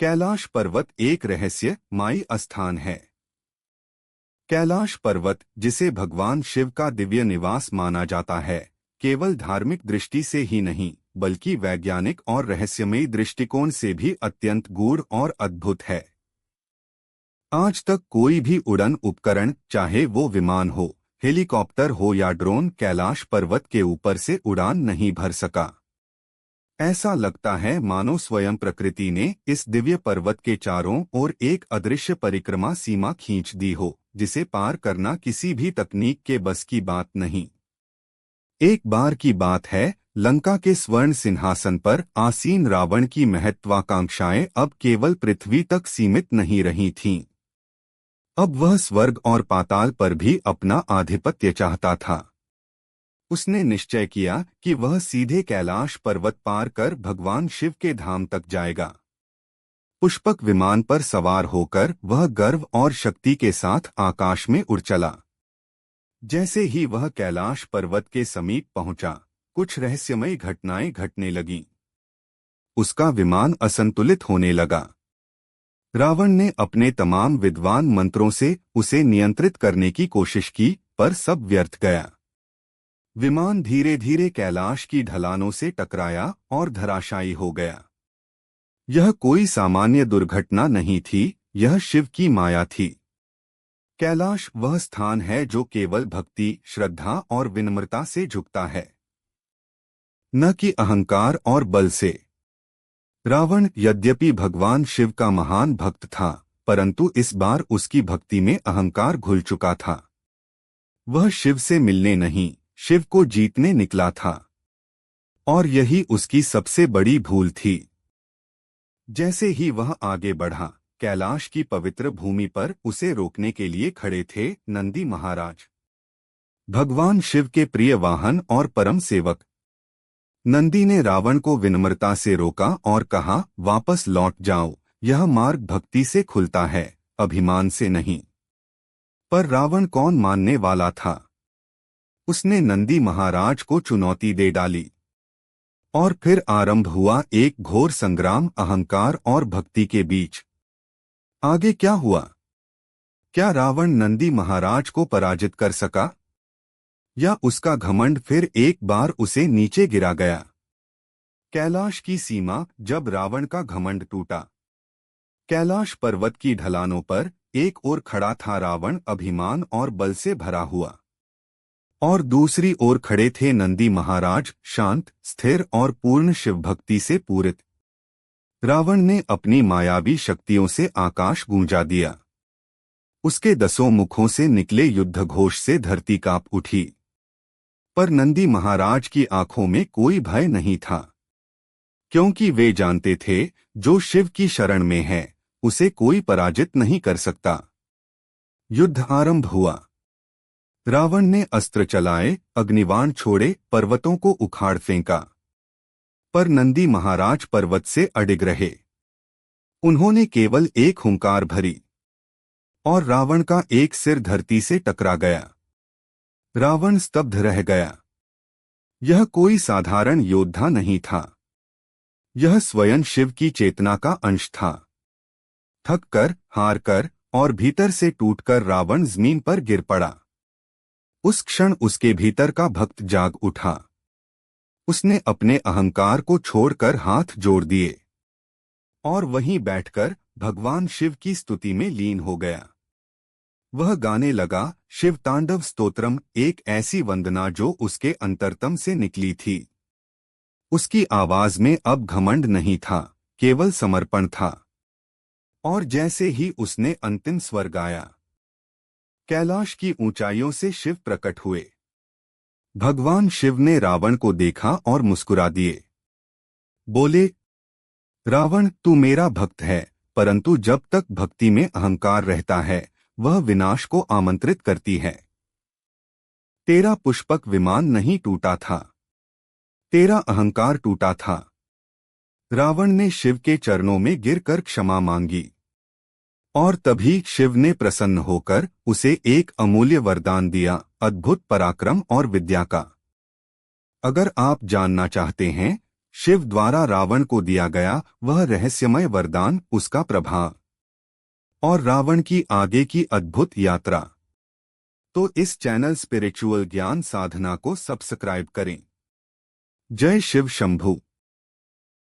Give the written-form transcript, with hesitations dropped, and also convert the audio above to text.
कैलाश पर्वत एक रहस्यमयी स्थान है। कैलाश पर्वत, जिसे भगवान शिव का दिव्य निवास माना जाता है, केवल धार्मिक दृष्टि से ही नहीं बल्कि वैज्ञानिक और रहस्यमयी दृष्टिकोण से भी अत्यंत गूढ़ और अद्भुत है। आज तक कोई भी उड़न उपकरण, चाहे वो विमान हो, हेलीकॉप्टर हो या ड्रोन, कैलाश पर्वत के ऊपर से उड़ान नहीं भर सका। ऐसा लगता है मानो स्वयं प्रकृति ने इस दिव्य पर्वत के चारों ओर एक अदृश्य परिक्रमा सीमा खींच दी हो, जिसे पार करना किसी भी तकनीक के बस की बात नहीं। एक बार की बात है, लंका के स्वर्ण सिंहासन पर आसीन रावण की महत्वाकांक्षाएं अब केवल पृथ्वी तक सीमित नहीं रही थीं। अब वह स्वर्ग और पाताल पर भी अपना आधिपत्य चाहता था। उसने निश्चय किया कि वह सीधे कैलाश पर्वत पार कर भगवान शिव के धाम तक जाएगा। पुष्पक विमान पर सवार होकर वह गर्व और शक्ति के साथ आकाश में उड़ चला। जैसे ही वह कैलाश पर्वत के समीप पहुंचा, कुछ रहस्यमयी घटनाएं घटने लगीं। उसका विमान असंतुलित होने लगा। रावण ने अपने तमाम विद्वान मंत्रों से उसे नियंत्रित करने की कोशिश की, पर सब व्यर्थ गया। विमान धीरे धीरे कैलाश की ढलानों से टकराया और धराशायी हो गया। यह कोई सामान्य दुर्घटना नहीं थी, यह शिव की माया थी। कैलाश वह स्थान है जो केवल भक्ति, श्रद्धा और विनम्रता से झुकता है, न कि अहंकार और बल से। रावण यद्यपि भगवान शिव का महान भक्त था, परंतु इस बार उसकी भक्ति में अहंकार घुल चुका था। वह शिव से मिलने नहीं, शिव को जीतने निकला था, और यही उसकी सबसे बड़ी भूल थी। जैसे ही वह आगे बढ़ा, कैलाश की पवित्र भूमि पर उसे रोकने के लिए खड़े थे नंदी महाराज, भगवान शिव के प्रिय वाहन और परम सेवक। नंदी ने रावण को विनम्रता से रोका और कहा, वापस लौट जाओ, यह मार्ग भक्ति से खुलता है, अभिमान से नहीं। पर रावण कौन मानने वाला था। उसने नंदी महाराज को चुनौती दे डाली, और फिर आरंभ हुआ एक घोर संग्राम अहंकार और भक्ति के बीच। आगे क्या हुआ? क्या रावण नंदी महाराज को पराजित कर सका, या उसका घमंड फिर एक बार उसे नीचे गिरा गया? कैलाश की सीमा जब रावण का घमंड टूटा। कैलाश पर्वत की ढलानों पर एक ओर खड़ा था रावण, अभिमान और बल से भरा हुआ, और दूसरी ओर खड़े थे नंदी महाराज, शांत, स्थिर और पूर्ण शिव भक्ति से पूरित। रावण ने अपनी मायावी शक्तियों से आकाश गूंजा दिया। उसके 10 मुखों से निकले युद्ध घोष से धरती कांप उठी। पर नंदी महाराज की आंखों में कोई भय नहीं था, क्योंकि वे जानते थे जो शिव की शरण में है उसे कोई पराजित नहीं कर सकता। युद्ध आरंभ हुआ। रावण ने अस्त्र चलाए, अग्निबाण छोड़े, पर्वतों को उखाड़ फेंका, पर नंदी महाराज पर्वत से अडिग रहे। उन्होंने केवल एक हुंकार भरी, और रावण का एक सिर धरती से टकरा गया। रावण स्तब्ध रह गया। यह कोई साधारण योद्धा नहीं था, यह स्वयं शिव की चेतना का अंश था। थक कर, हार कर और भीतर से टूटकर रावण जमीन पर गिर पड़ा। उस क्षण उसके भीतर का भक्त जाग उठा। उसने अपने अहंकार को छोड़कर हाथ जोड़ दिए, और वहीं बैठकर भगवान शिव की स्तुति में लीन हो गया। वह गाने लगा शिव तांडव स्तोत्रम, एक ऐसी वंदना जो उसके अंतरतम से निकली थी। उसकी आवाज में अब घमंड नहीं था, केवल समर्पण था। और जैसे ही उसने अंतिम स्वर गाया, कैलाश की ऊंचाइयों से शिव प्रकट हुए। भगवान शिव ने रावण को देखा और मुस्कुरा दिए। बोले, रावण, तू मेरा भक्त है, परंतु जब तक भक्ति में अहंकार रहता है वह विनाश को आमंत्रित करती है। तेरा पुष्पक विमान नहीं टूटा था, तेरा अहंकार टूटा था। रावण ने शिव के चरणों में गिरकर क्षमा मांगी, और तभी शिव ने प्रसन्न होकर उसे एक अमूल्य वरदान दिया, अद्भुत पराक्रम और विद्या का। अगर आप जानना चाहते हैं शिव द्वारा रावण को दिया गया वह रहस्यमय वरदान, उसका प्रभाव और रावण की आगे की अद्भुत यात्रा। तो इस चैनल स्पिरिचुअल ज्ञान साधना को सब्सक्राइब करें। जय शिव शंभू।